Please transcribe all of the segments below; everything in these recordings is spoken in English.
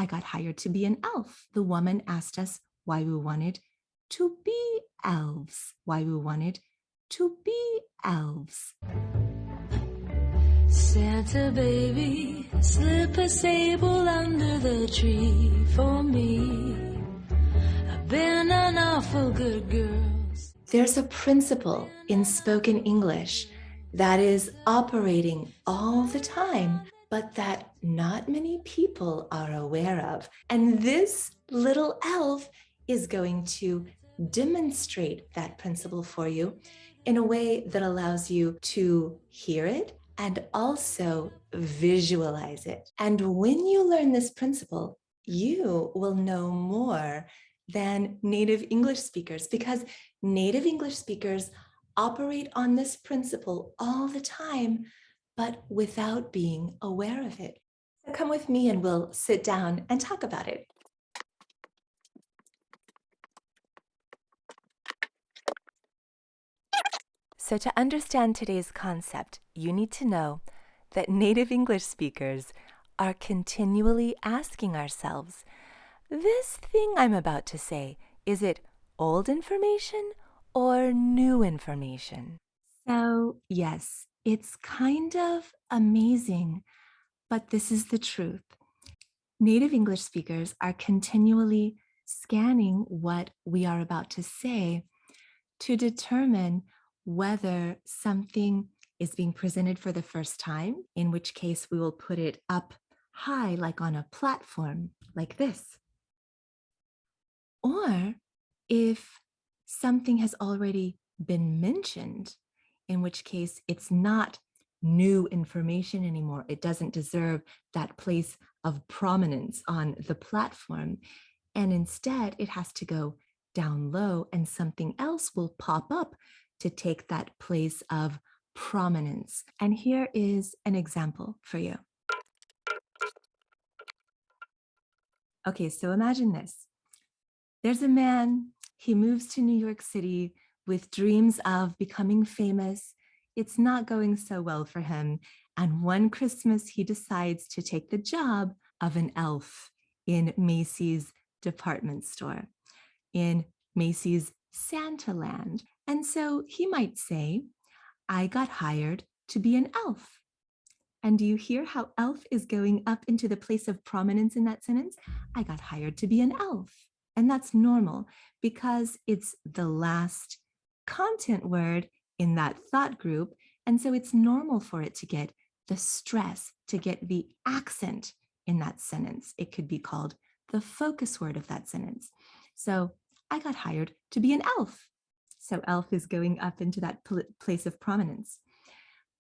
I got hired to be an elf. The woman asked us why we wanted to be elves, why we wanted to be elves. Santa baby, slip a sable under the tree for me. I've been an awful good girl. There's a principle in spoken English that is operating all the time, but that not many people are aware of. And this little elf is going to demonstrate that principle for you in a way that allows you to hear it and also visualize it. And when you learn this principle, you will know more than native English speakers, because native English speakers operate on this principle all the time, but without being aware of it. So come with me and we'll sit down and talk about it. So to understand today's concept, you need to know that native English speakers are continually asking ourselves, this thing I'm about to say, is it old information or new information? So yes, it's kind of amazing, but this is the truth. Native English speakers are continually scanning what we are about to say to determine whether something is being presented for the first time, in which case we will put it up high, like on a platform like this. Or if something has already been mentioned, in which case it's not new information anymore. It doesn't deserve that place of prominence on the platform. And instead, it has to go down low and something else will pop up to take that place of prominence. And here is an example for you. Okay, so imagine this. There's a man, he moves to New York City with dreams of becoming famous. It's not going so well for him. And one Christmas, he decides to take the job of an elf in Macys department store, in Macys Santaland. And so he might say, I got hired to be an elf. And do you hear how elf is going up into the place of prominence in that sentence? I got hired to be an elf. And that's normal because it's the last content word in that thought group. And so it's normal for it to get the stress, to get the accent in that sentence. It could be called the focus word of that sentence. So I got hired to be an elf. So elf is going up into that place of prominence.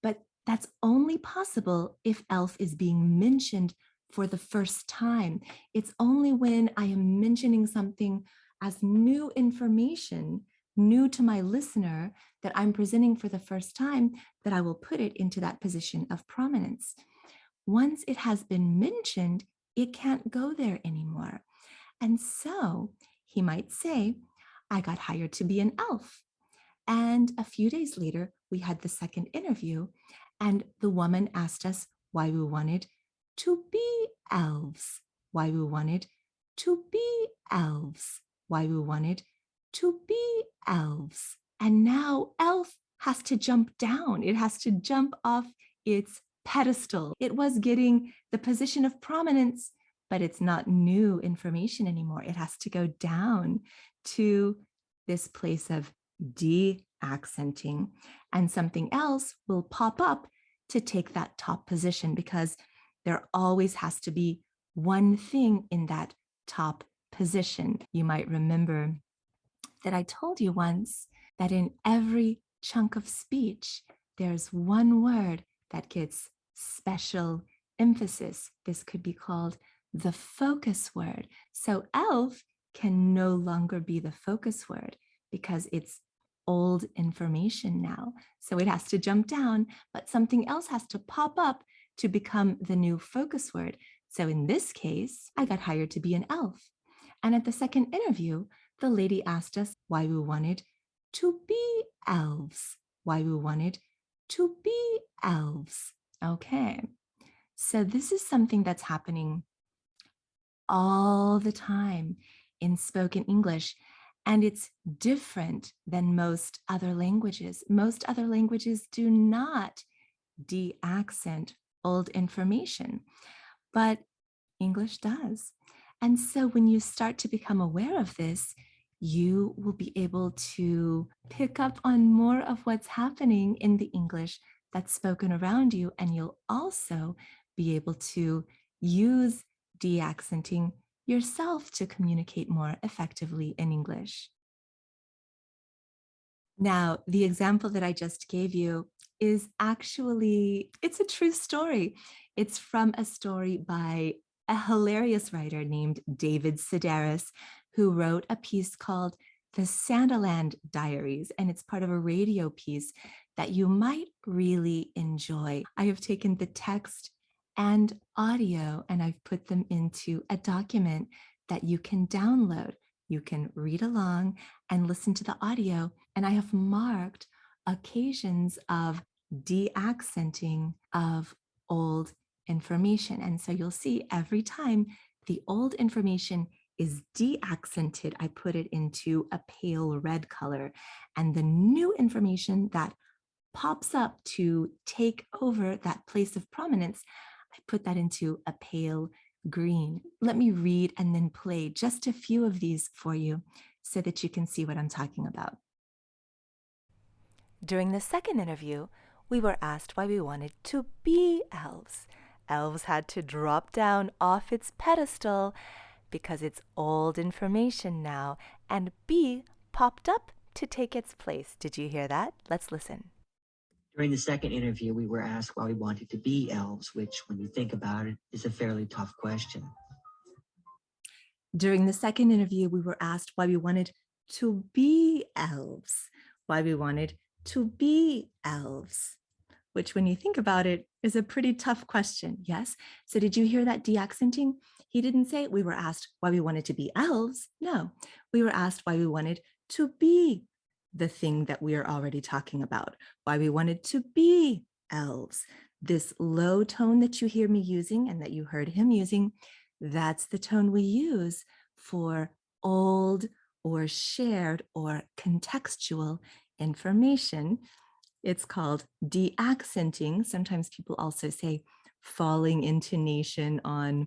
But that's only possible if elf is being mentioned for the first time. It's only when I am mentioning something as new information, new to my listener, that I'm presenting for the first time, that I will put it into that position of prominence. Once it has been mentioned, it can't go there anymore. And so he might say, I got hired to be an elf. And a few days later, we had the second interview, and the woman asked us why we wanted to be elves, why we wanted to be elves, why we wanted to be elves. And now elf has to jump down. It has to jump off its pedestal. It was getting the position of prominence, but it's not new information anymore. It has to go down to this place of de-accenting, and something else will pop up to take that top position, because there always has to be one thing in that top position. You might remember that I told you once that in every chunk of speech, there's one word that gets special emphasis. This could be called the focus word. So elf can no longer be the focus word because it's old information now. So it has to jump down, but something else has to pop up to become the new focus word. So in this case, I got hired to be an elf. And at the second interview, the lady asked us why we wanted to be elves, why we wanted to be elves. Okay, so this is something that's happening all the time in spoken English. And it's different than most other languages. Most other languages do not de-accent old information, but English does. And so when you start to become aware of this, you will be able to pick up on more of what's happening in the English that's spoken around you. And you'll also be able to use de-accenting yourself to communicate more effectively in English. Now, the example that I just gave you is actually, it's a true story. It's from a story by a hilarious writer named David Sedaris, who wrote a piece called the Santaland Diaries, and it's part of a radio piece that you might really enjoy. I have taken the text and audio and I've put them into a document that you can download. You can read along and listen to the audio. And I have marked occasions of de-accenting of old information. And so you'll see every time the old information is de-accented, I put it into a pale red color. And the new information that pops up to take over that place of prominence, I put that into a pale green. Let me read and then play just a few of these for you so that you can see what I'm talking about. During the second interview, we were asked why we wanted to be elves. Elves had to drop down off its pedestal because it's old information now, and B popped up to take its place. Did you hear that? Let's listen. During the second interview, we were asked why we wanted to be elves, which, when you think about it, is a fairly tough question. During the second interview, we were asked why we wanted to be elves, why we wanted to be elves, which, when you think about it, is a pretty tough question, yes? So did you hear that de-accenting? He didn't say we were asked why we wanted to be elves. No, we were asked why we wanted to be the thing that we are already talking about, why we wanted to be elves. This low tone that you hear me using and that you heard him using, that's the tone we use for old or shared or contextual information. It's called de-accenting. Sometimes people also say falling intonation on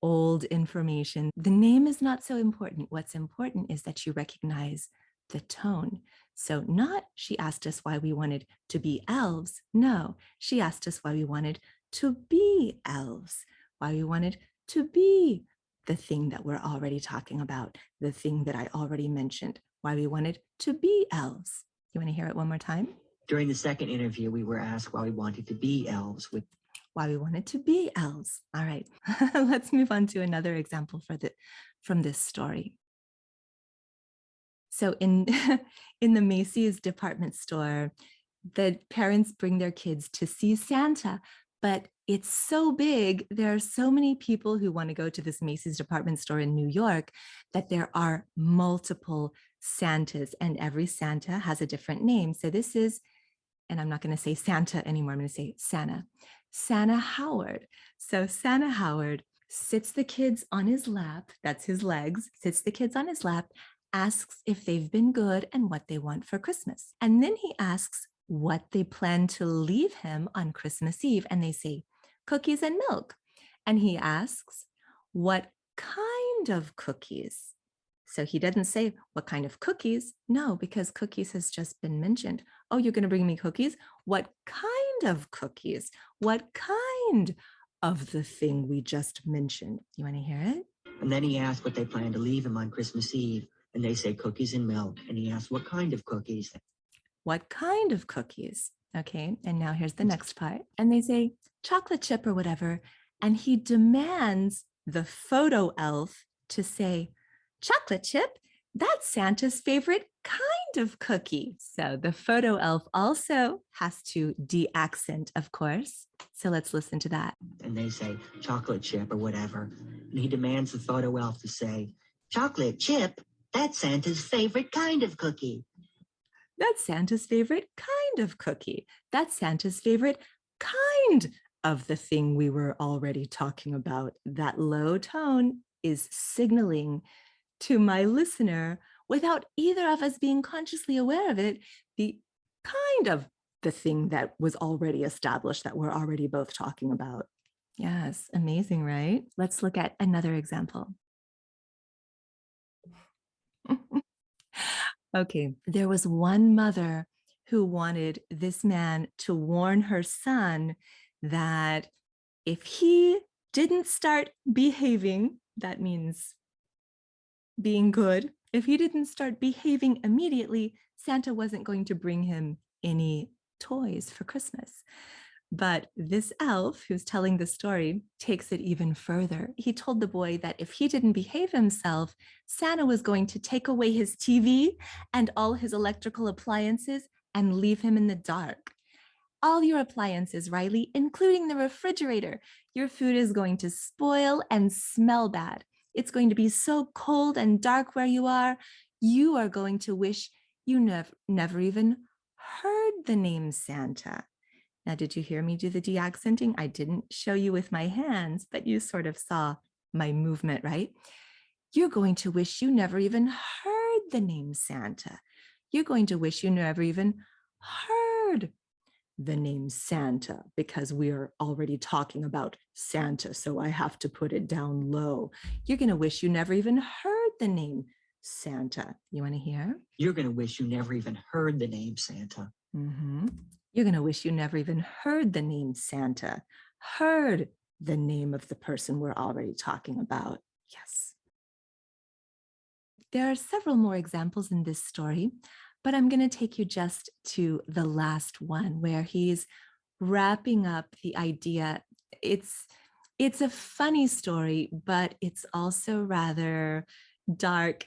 old information. The name is not so important. What's important is that you recognize the tone. So not she asked us why we wanted to be elves. No, she asked us why we wanted to be elves, why we wanted to be the thing that we're already talking about, the thing that I already mentioned, why we wanted to be elves. You want to hear it one more time? During the second interview, we were asked why we wanted to be elves, with why we wanted to be elves. All right, let's move on to another example from this story. So in the Macys department store, the parents bring their kids to see Santa, but it's so big. There are so many people who want to go to this Macys department store in New York that there are multiple Santas, and every Santa has a different name. So this is, and I'm not going to say Santa anymore, I'm going to say Santa Howard. So Santa Howard sits the kids on his lap, that's his legs, sits the kids on his lap, asks if they've been good and what they want for Christmas. And then he asks what they plan to leave him on Christmas Eve. And they say, cookies and milk. And he asks, what kind of cookies? So he doesn't say what kind of cookies. No, because cookies has just been mentioned. Oh, you're going to bring me cookies? What kind of cookies? What kind of the thing we just mentioned? You want to hear it? And then he asked what they plan to leave him on Christmas Eve. And they say cookies and milk. And he asked what kind of cookies? What kind of cookies? Okay, and now here's the next part. And they say chocolate chip or whatever. And he demands the photo elf to say, chocolate chip? That's Santa's favorite kind of cookie. So the photo elf also has to de-accent, of course. So let's listen to that. And they say chocolate chip or whatever. And he demands the photo elf to say, chocolate chip? That's Santa's favorite kind of cookie. That's Santa's favorite kind of cookie. That's Santa's favorite kind of the thing we were already talking about. That low tone is signaling to my listener without either of us being consciously aware of it, the thing that was already established that we're already both talking about. Yes, amazing, right? Let's look at another example. Okay, there was one mother who wanted this man to warn her son that if he didn't start behaving, that means being good, if he didn't start behaving immediately, Santa wasn't going to bring him any toys for Christmas. But this elf who's telling the story takes it even further. He told the boy that if he didn't behave himself, Santa was going to take away his TV and all his electrical appliances and leave him in the dark. All your appliances, Riley, including the refrigerator. Your food is going to spoil and smell bad. It's going to be so cold and dark where you are. You are going to wish you never even heard the name Santa. Now, did you hear me do the deaccenting? I didn't show you with my hands, but you sort of saw my movement, right? You're going to wish you never even heard the name Santa. You're going to wish you never even heard the name Santa because we are already talking about Santa, so I have to put it down low. You're going to wish you never even heard the name Santa. You want to hear? You're going to wish you never even heard the name Santa. Mm-hmm. You're going to wish you never even heard the name Santa, heard the name of the person we're already talking about. Yes. There are several more examples in this story, but I'm going to take you just to the last one where he's wrapping up the idea. It's a funny story, but it's also rather dark.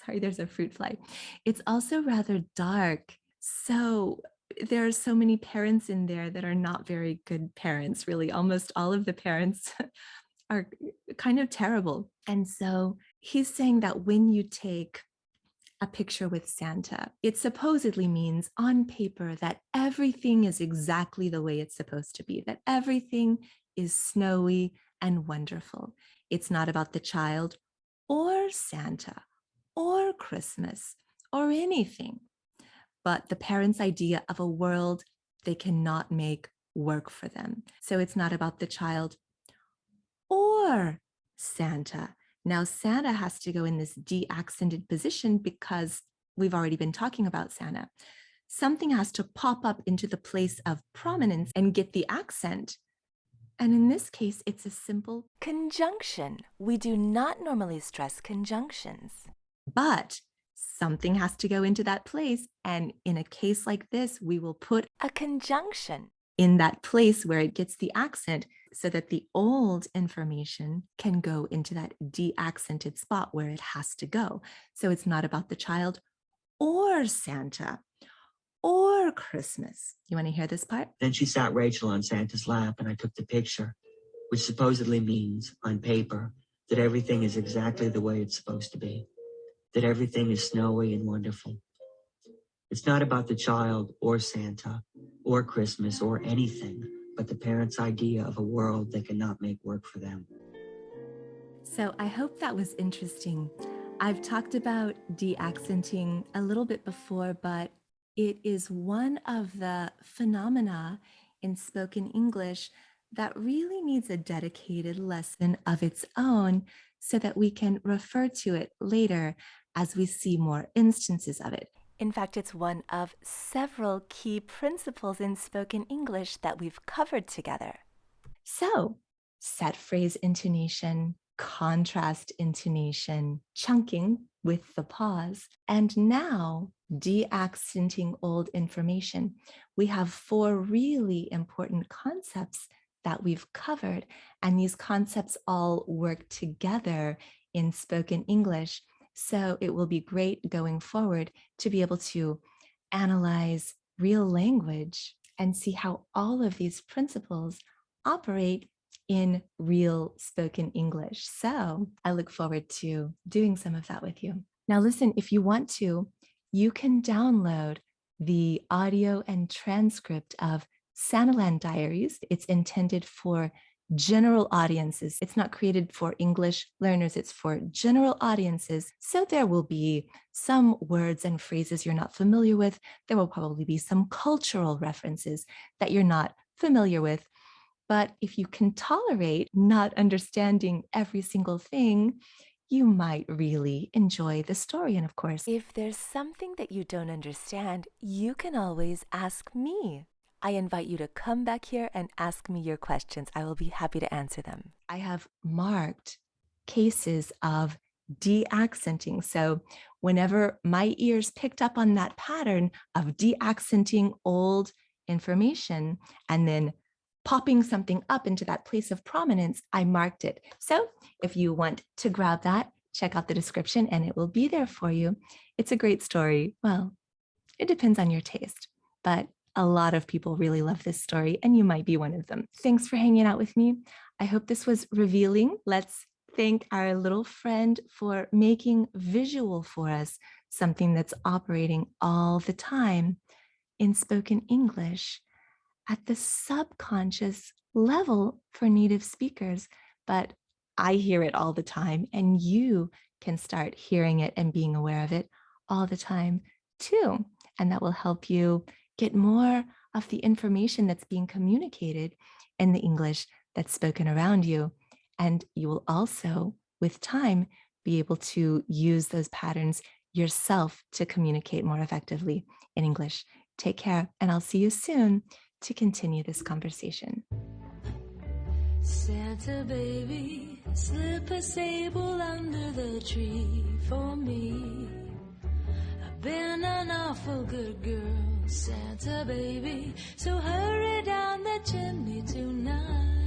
Sorry, there's a fruit fly. It's also rather dark. So there are so many parents in there that are not very good parents, really. Almost all of the parents are kind of terrible. And so he's saying that when you take a picture with Santa, it supposedly means on paper that everything is exactly the way it's supposed to be, that everything is snowy and wonderful. It's not about the child or Santa or Christmas or anything, but the parents' idea of a world they cannot make work for them. So it's not about the child or Santa. Now, Santa has to go in this de-accented position because we've already been talking about Santa. Something has to pop up into the place of prominence and get the accent. And in this case, it's a simple conjunction. We do not normally stress conjunctions. But something has to go into that place. And in a case like this, we will put a conjunction in that place where it gets the accent so that the old information can go into that de-accented spot where it has to go. So it's not about the child or Santa or Christmas. You want to hear this part? Then she sat Rachel on Santa's lap and I took the picture, which supposedly means, on paper, that everything is exactly the way it's supposed to be, that everything is snowy and wonderful. It's not about the child or Santa or Christmas or anything, but the parents' idea of a world they cannot make work for them. So I hope that was interesting. I've talked about de-accenting a little bit before, but it is one of the phenomena in spoken English that really needs a dedicated lesson of its own so that we can refer to it later as we see more instances of it. In fact, it's one of several key principles in spoken English that we've covered together. So, set phrase intonation, contrast intonation, chunking with the pause, and now de-accenting old information. We have 4 really important concepts that we've covered, and these concepts all work together in spoken English. So it will be great going forward to be able to analyze real language and see how all of these principles operate in real spoken English. So I look forward to doing some of that with you. Now listen, if you want to, you can download the audio and transcript of Santaland Diaries. It's intended for general audiences. It's not created for English learners, it's for general audiences. So there will be some words and phrases you're not familiar with. There will probably be some cultural references that you're not familiar with. But if you can tolerate not understanding every single thing, you might really enjoy the story. And of course, if there's something that you don't understand, you can always ask me. I invite you to come back here and ask me your questions. I will be happy to answer them. I have marked cases of deaccenting. So whenever my ears picked up on that pattern of deaccenting old information and then popping something up into that place of prominence, I marked it. So if you want to grab that, check out the description and it will be there for you. It's a great story. Well, it depends on your taste, but a lot of people really love this story and you might be one of them. Thanks for hanging out with me. I hope this was revealing. Let's thank our little friend for making visual for us something that's operating all the time in spoken English at the subconscious level for native speakers, but I hear it all the time, and you can start hearing it and being aware of it all the time too. And that will help you get more of the information that's being communicated in the English that's spoken around you. And you will also, with time, be able to use those patterns yourself to communicate more effectively in English. Take care, and I'll see you soon to continue this conversation. Santa baby, slip a sable under the tree for me. I've been an awful good girl, Santa baby, so hurry down the chimney tonight.